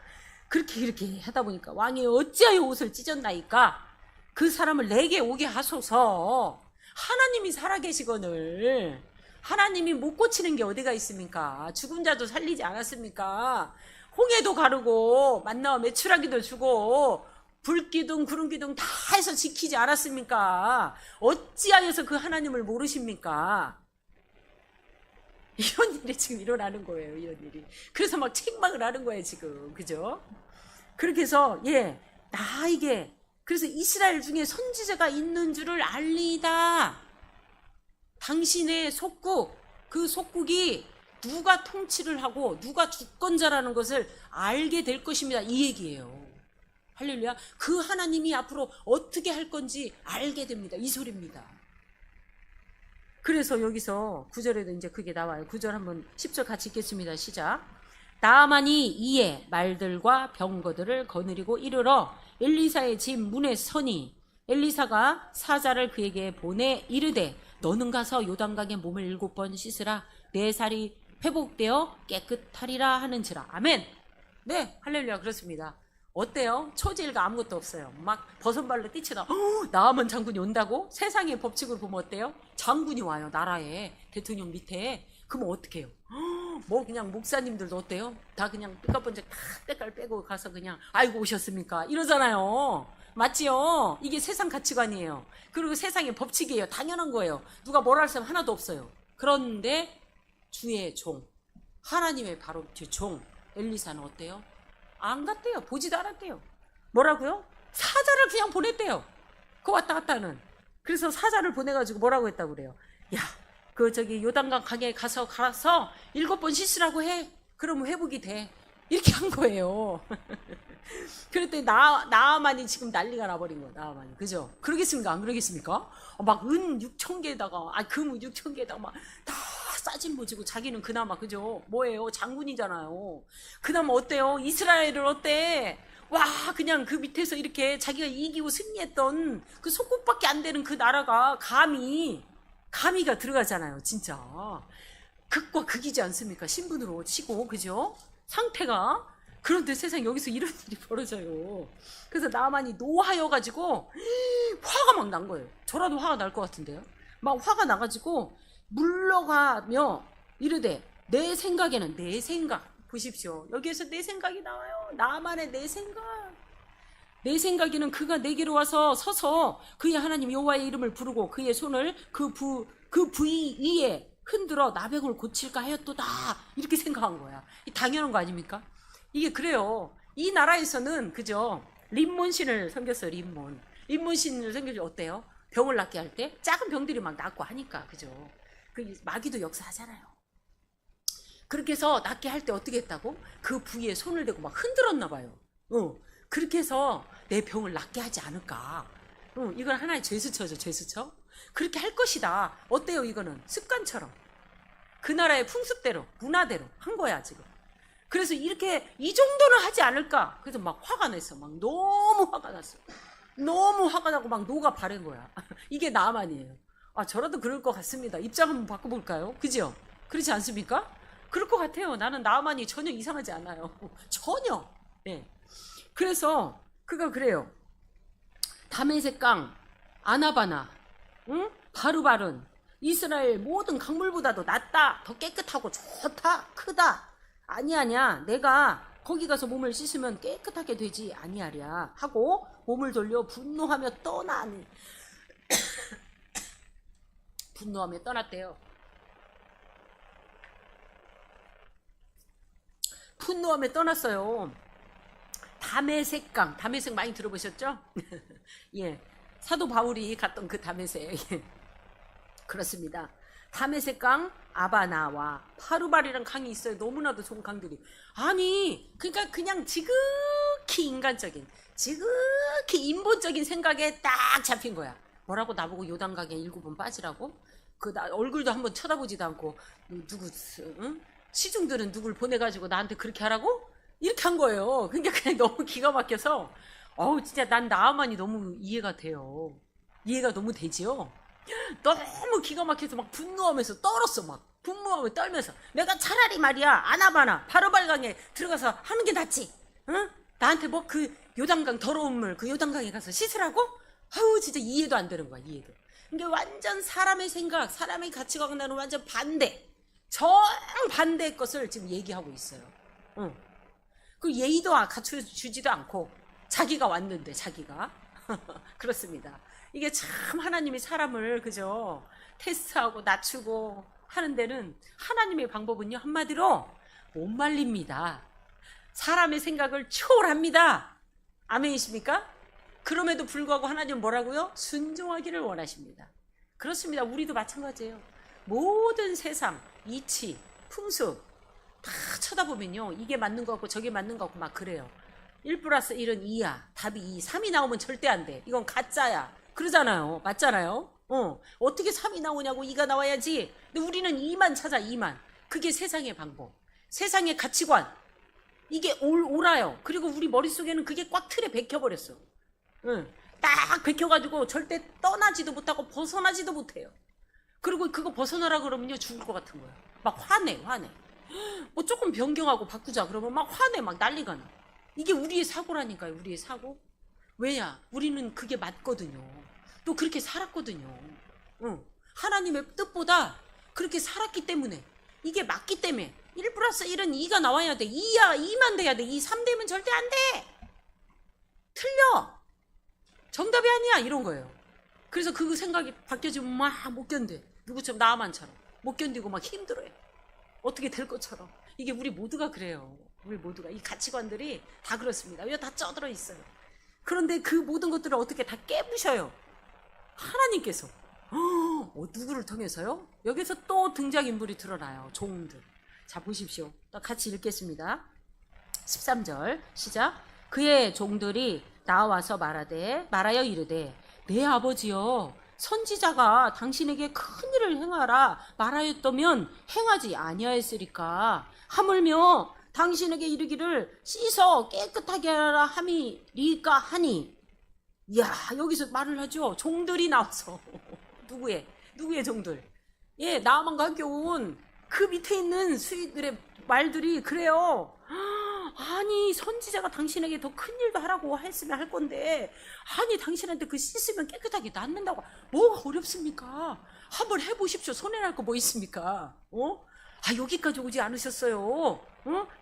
그렇게 하다 보니까 왕이 어찌하여 옷을 찢었나이까? 그 사람을 내게 오게 하소서. 하나님이 살아계시거늘 하나님이 못 고치는 게 어디가 있습니까? 죽은 자도 살리지 않았습니까? 홍해도 가르고 만나와 메추라기도 주고 불기둥 구름기둥 다 해서 지키지 않았습니까? 어찌하여서 그 하나님을 모르십니까? 이런 일이 지금 일어나는 거예요. 이런 일이. 그래서 막 책망을 하는 거예요. 지금. 그죠? 그렇게 해서 나에게 그래서 이스라엘 중에 선지자가 있는 줄을 알리다. 당신의 속국, 그 속국이 누가 통치를 하고 누가 주권자라는 것을 알게 될 것입니다. 이 얘기예요. 할렐루야. 그 하나님이 앞으로 어떻게 할 건지 알게 됩니다. 이 소리입니다. 그래서 여기서 9절에도 이제 그게 나와요. 9절 한번 10절 같이 읽겠습니다. 시작. 나아만이 이에 말들과 병거들을 거느리고 이르러 엘리사의 집 문에 서니 엘리사가 사자를 그에게 보내 이르되 너는 가서 요단강에 몸을 7번 씻으라 내 살이 회복되어 깨끗하리라 하는지라. 아멘. 네, 할렐루야. 그렇습니다. 어때요? 초지일가 아무것도 없어요. 막 버선발로 뛰쳐나 나아만 장군이 온다고? 세상의 법칙으로 보면 어때요? 장군이 와요. 나라에 대통령 밑에. 그러면 어떻게 해요? 뭐 그냥 목사님들도 어때요? 다 그냥 삐까번쩍 다 때깔 빼고 가서 그냥 아이고 오셨습니까? 이러잖아요. 맞지요? 이게 세상 가치관이에요. 그리고 세상의 법칙이에요. 당연한 거예요. 누가 뭐라 할 사람 하나도 없어요. 그런데 주의 종, 하나님의 바로 종 엘리사는 어때요? 안 갔대요. 보지도 않았대요. 뭐라고요? 사자를 그냥 보냈대요. 그 왔다 갔다 하는. 그래서 사자를 보내가지고 뭐라고 했다고 그래요? 야, 요단강 강에 가서 7번 씻으라고 해. 그러면 회복이 돼. 이렇게 한 거예요. 그랬더니 나아만이 지금 난리가 나버린 거야. 나아만이. 그죠? 그러겠습니까? 안 그러겠습니까? 막 은 6,000개에다가 금 6,000개에다가 막 다 싸진 모지고 자기는 그나마 그죠? 뭐예요? 장군이잖아요. 그나마 어때요? 이스라엘을 어때? 와, 그냥 그 밑에서 이렇게 자기가 이기고 승리했던 그 속국밖에 안 되는 그 나라가 감히가 들어가잖아요. 진짜 극과 극이지 않습니까? 신분으로 치고. 그죠? 상태가. 그런데 세상에 여기서 이런 일이 벌어져요. 그래서 나만이 노하여가지고 화가 막 난 거예요. 저라도 화가 날 것 같은데요. 막 화가 나가지고 물러가며 이르되 내 생각에는 내 생각 보십시오. 여기에서 내 생각이 나와요. 나만의 내 생각. 내 생각에는 그가 내게로 와서 서서 그의 하나님 여호와의 이름을 부르고 그의 손을 그 부위 위에 흔들어 나병을 고칠까 하였도다. 이렇게 생각한 거야. 당연한 거 아닙니까? 이게 그래요. 이 나라에서는 그죠? 림몬신을 섬겼어요. 림몬신을 섬겼을 때 어때요? 병을 낫게 할 때 작은 병들이 막 낫고 하니까 그죠? 그 마귀도 역사하잖아요. 그렇게 해서 낫게 할 때 어떻게 했다고? 그 부위에 손을 대고 막 흔들었나 봐요. 그렇게 해서 내 병을 낫게 하지 않을까? 이건 하나의 죄수처죠, 죄수처. 그렇게 할 것이다. 어때요, 이거는? 습관처럼. 그 나라의 풍습대로, 문화대로 한 거야, 지금. 그래서 이렇게, 이 정도는 하지 않을까? 그래서 막 화가 났어. 막 너무 화가 났어. 너무 화가 나고 막 노가 바른 거야. 이게 나만이에요. 아, 저라도 그럴 것 같습니다. 입장 한번 바꿔볼까요? 그죠? 그렇지 않습니까? 그럴 것 같아요. 나는 나만이 전혀 이상하지 않아요. 전혀. 네. 그래서 그가 그래요. 다메섹강, 아나바나, 응? 바르바른 이스라엘 모든 강물보다도 낫다. 더 깨끗하고 좋다. 크다. 아니야. 내가 거기 가서 몸을 씻으면 깨끗하게 되지 아니하랴 하고 몸을 돌려 분노하며 떠나니 분노하며 떠났대요. 분노하며 떠났어요. 다메섹강, 다메섹 많이 들어보셨죠? 예, 사도 바울이 갔던 그 다메섹. 예. 그렇습니다. 다메섹강 아바나와 파루발이란 강이 있어요. 너무나도 좋은 강들이. 아니, 그러니까 그냥 지극히 인간적인, 지극히 인본적인 생각에 딱 잡힌 거야. 뭐라고 나보고 요단강에 7번 빠지라고? 나 얼굴도 한번 쳐다보지도 않고 누구 응? 시중들은 누굴 보내가지고 나한테 그렇게 하라고? 이렇게 한 거예요. 그러니까 그냥 너무 기가 막혀서 진짜 난 나만이 너무 이해가 돼요. 이해가 너무 되지요. 너무 기가 막혀서 막 분노하면서 떨었어. 막 분노하며 떨면서 내가 차라리 말이야 아나바나 바로발강에 들어가서 하는 게 낫지. 응? 나한테 뭐 그 요단강 더러운 물 그 요단강에 가서 씻으라고? 아우 진짜 이해도 안 되는 거야. 이해도. 이게 완전 사람의 생각 사람의 가치관과는 완전 반대 정반대의 것을 지금 얘기하고 있어요. 응. 그 예의도 갖춰주지도 않고 자기가 왔는데 자기가 그렇습니다. 이게 참 하나님이 사람을 그죠 테스트하고 낮추고 하는 데는 하나님의 방법은요 한마디로 못 말립니다. 사람의 생각을 초월합니다. 아멘이십니까? 그럼에도 불구하고 하나님은 뭐라고요? 순종하기를 원하십니다. 그렇습니다. 우리도 마찬가지예요. 모든 세상 이치 풍습 다 쳐다보면요 이게 맞는 거 같고 저게 맞는 거 같고 막 그래요. 1 플러스 1은 2야. 답이 2. 3이 나오면 절대 안 돼. 이건 가짜야. 그러잖아요. 맞잖아요. 어떻게 3이 나오냐고 2가 나와야지. 근데 우리는 2만 찾아 2만. 그게 세상의 방법. 세상의 가치관. 이게 옳아요. 그리고 우리 머릿속에는 그게 꽉 틀에 박혀버렸어. 딱 박혀가지고 절대 떠나지도 못하고 벗어나지도 못해요. 그리고 그거 벗어나라 그러면요 죽을 것 같은 거예요. 막 화내. 뭐 조금 변경하고 바꾸자 그러면 막 화내 막 난리가 나. 이게 우리의 사고라니까요. 우리의 사고. 왜냐? 우리는 그게 맞거든요. 또 그렇게 살았거든요. 하나님의 뜻보다 그렇게 살았기 때문에 이게 맞기 때문에 1 플러스 1은 2가 나와야 돼. 2야 2만 돼야 돼. 2, 3 되면 절대 안 돼. 틀려. 정답이 아니야 이런 거예요. 그래서 그 생각이 바뀌어지면 막 못 견뎌. 누구처럼 나만처럼 못 견디고 막 힘들어요. 어떻게 될 것처럼. 이게 우리 모두가 그래요. 우리 모두가 이 가치관들이 다 그렇습니다. 왜 다 쪄들어 있어요. 그런데 그 모든 것들을 어떻게 다 깨부셔요. 하나님께서. 누구를 통해서요? 여기서 또 등장인물이 드러나요. 종들. 자 보십시오. 또 같이 읽겠습니다. 13절 시작. 그의 종들이 나와서 말하여 이르되 내 아버지여 선지자가 당신에게 큰 일을 행하라 말하였다면 행하지 아니하였으리까. 하물며 당신에게 이르기를 씻어 깨끗하게 하라 함이리까 하니. 이야 여기서 말을 하죠. 종들이 나와서 누구의 종들? 예 나아만 가져온 그 밑에 있는 수위들의 말들이 그래요. 아니 선지자가 당신에게 더 큰 일도 하라고 했으면 할 건데 아니 당신한테 그 씻으면 깨끗하게 낫는다고 뭐가 어렵습니까? 한번 해보십시오. 손해날 거 뭐 있습니까? 여기까지 오지 않으셨어요.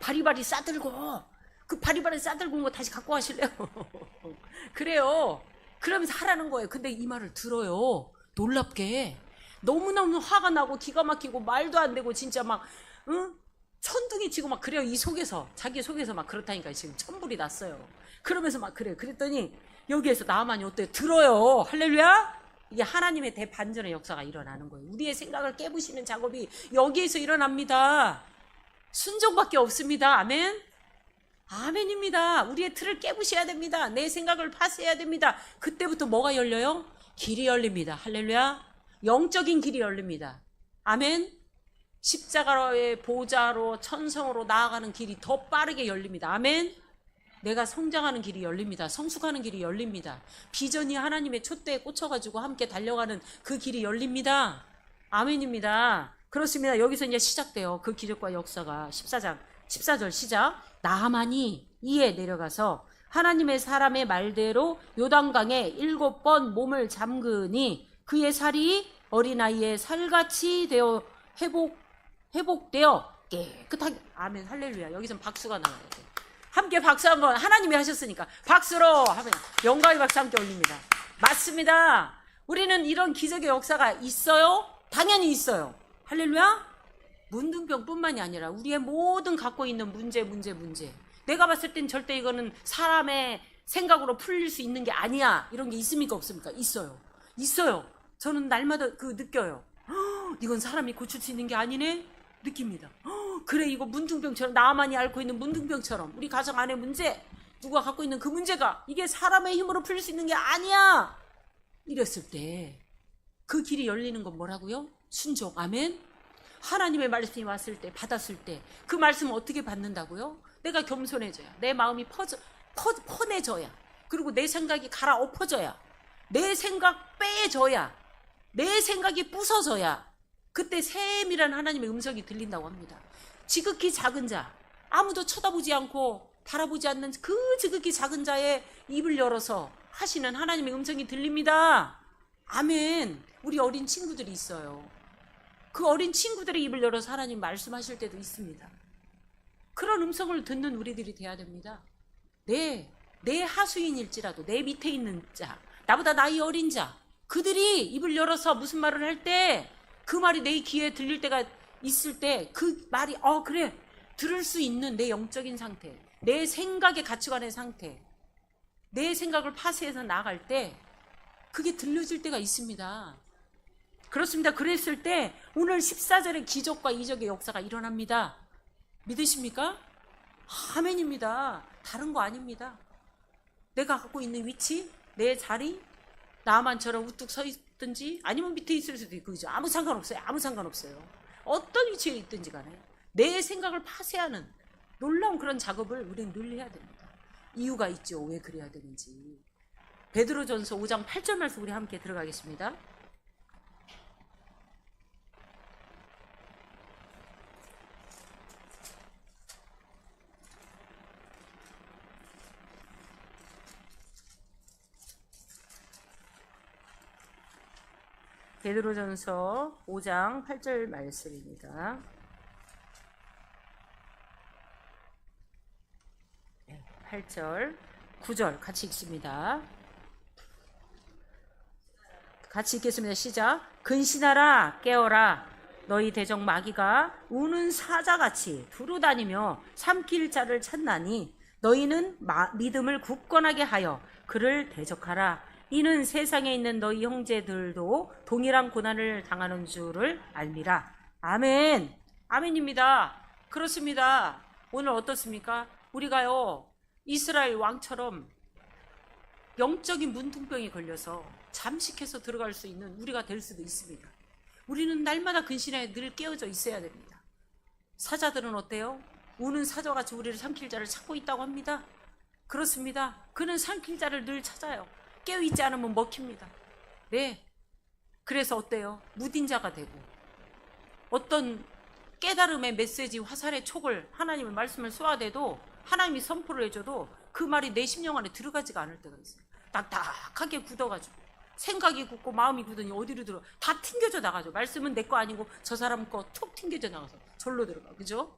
바리바리 싸들고 그 바리바리 싸들고 온 거 다시 갖고 가실래요? 그래요. 그러면서 하라는 거예요. 근데 이 말을 들어요. 놀랍게 너무너무 화가 나고 기가 막히고 말도 안 되고 진짜 막 응? 천둥이 치고 막 그래요. 이 속에서 자기 속에서 막 그렇다니까. 지금 천불이 났어요. 그러면서 막 그래요. 그랬더니 여기에서 나만이 어때요? 들어요. 할렐루야. 이게 하나님의 대반전의 역사가 일어나는 거예요. 우리의 생각을 깨부시는 작업이 여기에서 일어납니다. 순종밖에 없습니다. 아멘. 아멘입니다. 우리의 틀을 깨부셔야 됩니다. 내 생각을 파쇄해야 됩니다. 그때부터 뭐가 열려요? 길이 열립니다. 할렐루야. 영적인 길이 열립니다. 아멘. 십자가의 보좌로 천성으로 나아가는 길이 더 빠르게 열립니다. 아멘. 내가 성장하는 길이 열립니다. 성숙하는 길이 열립니다. 비전이 하나님의 촛대에 꽂혀가지고 함께 달려가는 그 길이 열립니다. 아멘입니다. 그렇습니다. 여기서 이제 시작돼요. 그 기적과 역사가 14장 14절 시작. 나하만이 이에 내려가서 하나님의 사람의 말대로 요단강에 7번 몸을 잠그니 그의 살이 어린아이의 살같이 되어 회복되어 깨끗하게. 아멘. 할렐루야. 여기선 박수가 나와야 돼. 함께 박수 한번. 하나님이 하셨으니까 박수로 하면 영광의 박수 함께 올립니다. 맞습니다. 우리는 이런 기적의 역사가 있어요? 당연히 있어요. 할렐루야. 문둥병뿐만이 아니라 우리의 모든 갖고 있는 문제. 내가 봤을 땐 절대 이거는 사람의 생각으로 풀릴 수 있는 게 아니야. 이런 게 있습니까 없습니까? 있어요. 저는 날마다 느껴요. 이건 사람이 고칠 수 있는 게 아니네. 느낍니다. 그래, 이거 문둥병처럼, 나만이 앓고 있는 문둥병처럼 우리 가정 안의 문제, 누가 갖고 있는 그 문제가 이게 사람의 힘으로 풀릴 수 있는 게 아니야. 이랬을 때 그 길이 열리는 건 뭐라고요? 순종. 아멘. 하나님의 말씀이 왔을 때, 받았을 때 그 말씀을 어떻게 받는다고요? 내가 겸손해져야, 내 마음이 퍼내져야, 그리고 내 생각이 갈아엎어져야, 내 생각 빼져야, 내 생각이 부서져야 그때 세밀한 하나님의 음성이 들린다고 합니다. 지극히 작은 자, 아무도 쳐다보지 않고 바라보지 않는 그 지극히 작은 자의 입을 열어서 하시는 하나님의 음성이 들립니다. 아멘. 우리 어린 친구들이 있어요. 그 어린 친구들의 입을 열어서 하나님 말씀하실 때도 있습니다. 그런 음성을 듣는 우리들이 돼야 됩니다. 내 하수인일지라도 내 밑에 있는 자, 나보다 나이 어린 자, 그들이 입을 열어서 무슨 말을 할 때 그 말이 내 귀에 들릴 때가 있을 때 그 말이 그래, 들을 수 있는 내 영적인 상태, 내 생각의 가치관의 상태, 내 생각을 파쇄해서 나아갈 때 그게 들려질 때가 있습니다. 그렇습니다. 그랬을 때 오늘 14절의 기적과 이적의 역사가 일어납니다. 믿으십니까? 아멘입니다. 다른 거 아닙니다. 내가 갖고 있는 위치, 내 자리, 나만처럼 우뚝 서 있든지 아니면 밑에 있을 수도 있고, 그죠? 아무 상관없어요. 어떤 위치에 있든지 간에 내 생각을 파쇄하는 놀라운 그런 작업을 우리는 늘 해야 됩니다. 이유가 있죠. 왜 그래야 되는지. 베드로전서 5장 8절 말씀 우리 함께 들어가겠습니다. 베드로전서 5장 8절 말씀입니다. 8절, 9절 같이 읽습니다. 같이 읽겠습니다. 시작. 근신하라, 깨어라. 너희 대적 마귀가 우는 사자같이 두루다니며 삼킬 자를 찾나니 너희는 믿음을 굳건하게 하여 그를 대적하라. 이는 세상에 있는 너희 형제들도 동일한 고난을 당하는 줄을 알미라. 아멘. 아멘입니다. 그렇습니다. 오늘 어떻습니까? 우리가요, 이스라엘 왕처럼 영적인 문둥병이 걸려서 잠식해서 들어갈 수 있는 우리가 될 수도 있습니다. 우리는 날마다 근신에 늘 깨어져 있어야 됩니다. 사자들은 어때요? 우는 사자같이 우리를 삼킬 자를 찾고 있다고 합니다. 그렇습니다. 그는 삼킬 자를 늘 찾아요. 깨어있지 않으면 먹힙니다. 네. 그래서 어때요? 무딘 자가 되고, 어떤 깨달음의 메시지, 화살의 촉을, 하나님의 말씀을 쏘아대도, 하나님이 선포를 해줘도 그 말이 내 심령 안에 들어가지가 않을 때가 있어요. 딱딱하게 굳어가지고 생각이 굳고 마음이 굳으니 어디로 들어? 다 튕겨져 나가죠. 말씀은 내 거 아니고 저 사람 거 툭 튕겨져 나가서 절로 들어가. 그죠?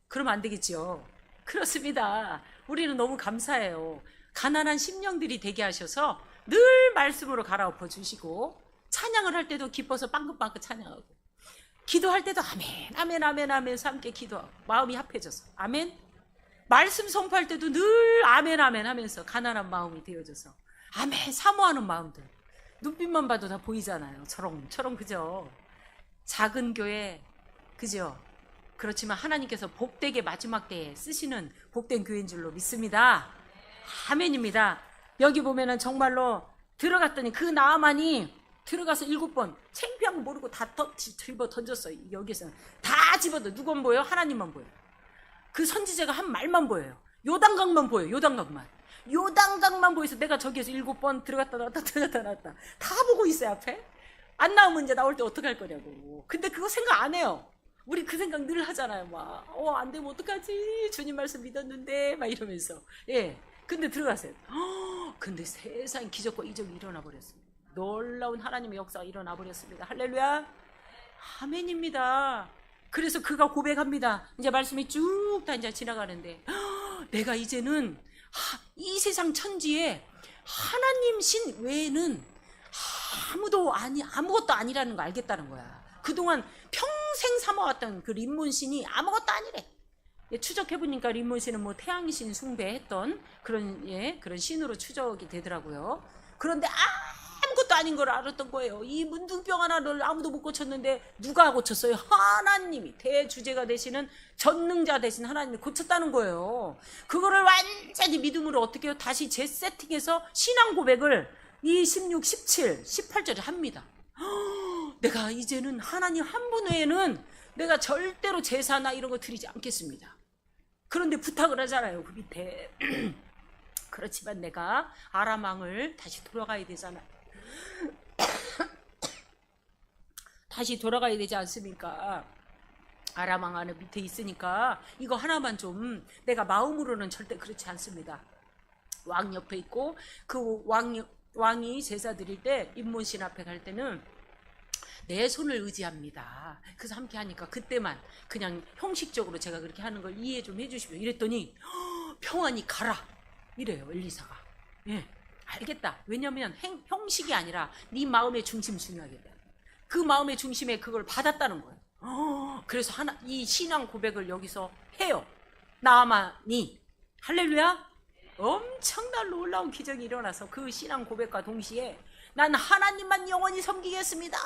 그러면 안 되겠지요. 그렇습니다. 우리는 너무 감사해요. 가난한 심령들이 되게 하셔서 늘 말씀으로 갈아엎어 주시고 찬양을 할 때도 기뻐서 빵긋빵긋 찬양하고, 기도할 때도 아멘 아멘 아멘 하면서 함께 기도하고 마음이 합해져서 아멘. 말씀 선포할 때도 늘 아멘 아멘 하면서 가난한 마음이 되어져서 아멘 사모하는 마음들. 눈빛만 봐도 다 보이잖아요. 저런 그죠? 작은 교회 그죠? 그렇지만 하나님께서 복되게 마지막 때에 쓰시는 복된 교회인 줄로 믿습니다. 아멘입니다. 여기 보면은 정말로 들어갔더니 그 나아만이 들어가서 7번 창피한 거 모르고 다 집어 던졌어요. 여기서는 다 집어도 누군 보여? 하나님만 보여. 그 선지자가 한 말만 보여요. 요단강만 보여요. 요단강만 보여서 내가 저기에서 7번 들어갔다 나왔다 들어갔다 나왔다 다 보고 있어요. 앞에 안 나오면 이제 나올 때 어떡할 거냐고. 근데 그거 생각 안 해요. 우리 그 생각 늘 하잖아요. 막 안 되면 어떡하지? 주님 말씀 믿었는데 막 이러면서. 예. 근데 들어가세요. 근데 세상 기적과 이적이 일어나 버렸습니다. 놀라운 하나님의 역사가 일어나 버렸습니다. 할렐루야. 아멘입니다. 그래서 그가 고백합니다. 이제 말씀이 쭉 다 이제 지나가는데 내가 이제는 이 세상 천지에 하나님 신 외에는 아무것도 아니라는 거 알겠다는 거야. 그동안 평생 삼아왔던 그 림몬 신이 아무것도 아니래. 추적해보니까 림몬 신은 뭐 태양신 숭배했던 그런 신으로 추적이 되더라고요. 그런데 아무것도 아닌 걸 알았던 거예요. 이 문둥병 하나를 아무도 못 고쳤는데 누가 고쳤어요? 하나님이 대주제가 되시는 전능자 되신 하나님이 고쳤다는 거예요. 그거를 완전히 믿음으로 어떻게 해요? 다시 재세팅해서 신앙 고백을 이 16, 17, 18절에 합니다. 내가 이제는 하나님 한 분 외에는 내가 절대로 제사나 이런 거 드리지 않겠습니다. 그런데 부탁을 하잖아요. 그 밑에. 그렇지만 내가 아람 왕을 다시 돌아가야 되잖아요. 다시 돌아가야 되지 않습니까? 아람 왕 안에 밑에 있으니까 이거 하나만 좀 내가 마음으로는 절대 그렇지 않습니다. 왕 옆에 있고 그 왕이 제사 드릴 때 임몬신 앞에 갈 때는 내 손을 의지합니다. 그래서 함께 하니까 그때만 그냥 형식적으로 제가 그렇게 하는 걸 이해 좀 해주시면 이랬더니 평안히 가라 이래요. 엘리사가. 예, 알겠다. 왜냐면 형식이 아니라 네 마음의 중심 중요하겠다. 그 마음의 중심에 그걸 받았다는 거예요. 그래서 이 신앙 고백을 여기서 해요. 나아만이. 할렐루야. 엄청난 놀라운 기적이 일어나서 그 신앙 고백과 동시에 난 하나님만 영원히 섬기겠습니다.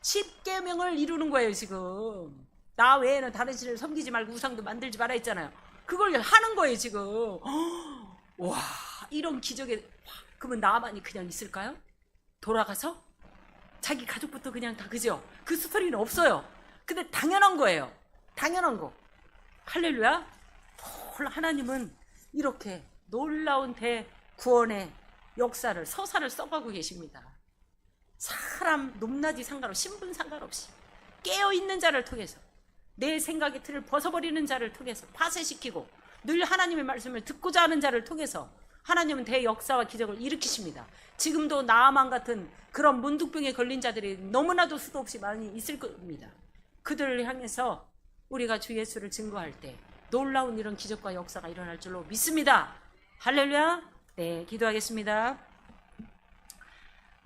10계명을 이루는 거예요. 지금 나 외에는 다른 신을 섬기지 말고 우상도 만들지 마라 했잖아요. 그걸 하는 거예요. 지금. 와, 이런 기적에. 그러면 나만이 그냥 있을까요? 돌아가서 자기 가족부터 그냥 다 그죠? 그 스토리는 없어요. 근데 당연한 거예요. 당연한 거. 할렐루야. 하나님은 이렇게 놀라운 대구원의 역사를 서사를 써가고 계십니다. 사람 높낮이 상관없이 신분 상관없이 깨어있는 자를 통해서 내 생각의 틀을 벗어버리는 자를 통해서 파쇄시키고 늘 하나님의 말씀을 듣고자 하는 자를 통해서 하나님은 대역사와 기적을 일으키십니다. 지금도 나아만 같은 그런 문둥병에 걸린 자들이 너무나도 수도 없이 많이 있을 겁니다. 그들을 향해서 우리가 주 예수를 증거할 때 놀라운 이런 기적과 역사가 일어날 줄로 믿습니다. 할렐루야. 네, 기도하겠습니다.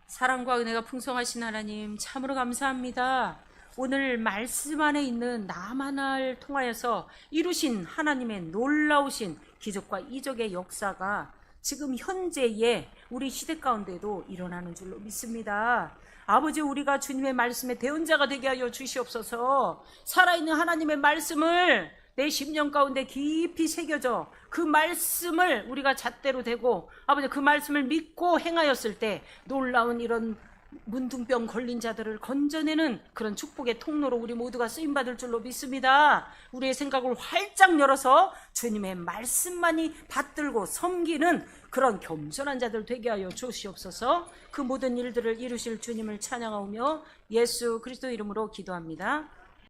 사랑과 은혜가 풍성하신 하나님 참으로 감사합니다. 오늘 말씀 안에 있는 나만을 통하여서 이루신 하나님의 놀라우신 기적과 이적의 역사가 지금 현재의 우리 시대 가운데도 일어나는 줄로 믿습니다. 아버지, 우리가 주님의 말씀의 대언자가 되게 하여 주시옵소서. 살아있는 하나님의 말씀을 내 심령 가운데 깊이 새겨져 그 말씀을 우리가 잣대로 대고 아버지 그 말씀을 믿고 행하였을 때 놀라운 이런 문둥병 걸린 자들을 건져내는 그런 축복의 통로로 우리 모두가 쓰임받을 줄로 믿습니다. 우리의 생각을 활짝 열어서 주님의 말씀만이 받들고 섬기는 그런 겸손한 자들 되게 하여 주시옵소서. 그 모든 일들을 이루실 주님을 찬양하오며 예수 그리스도 이름으로 기도합니다.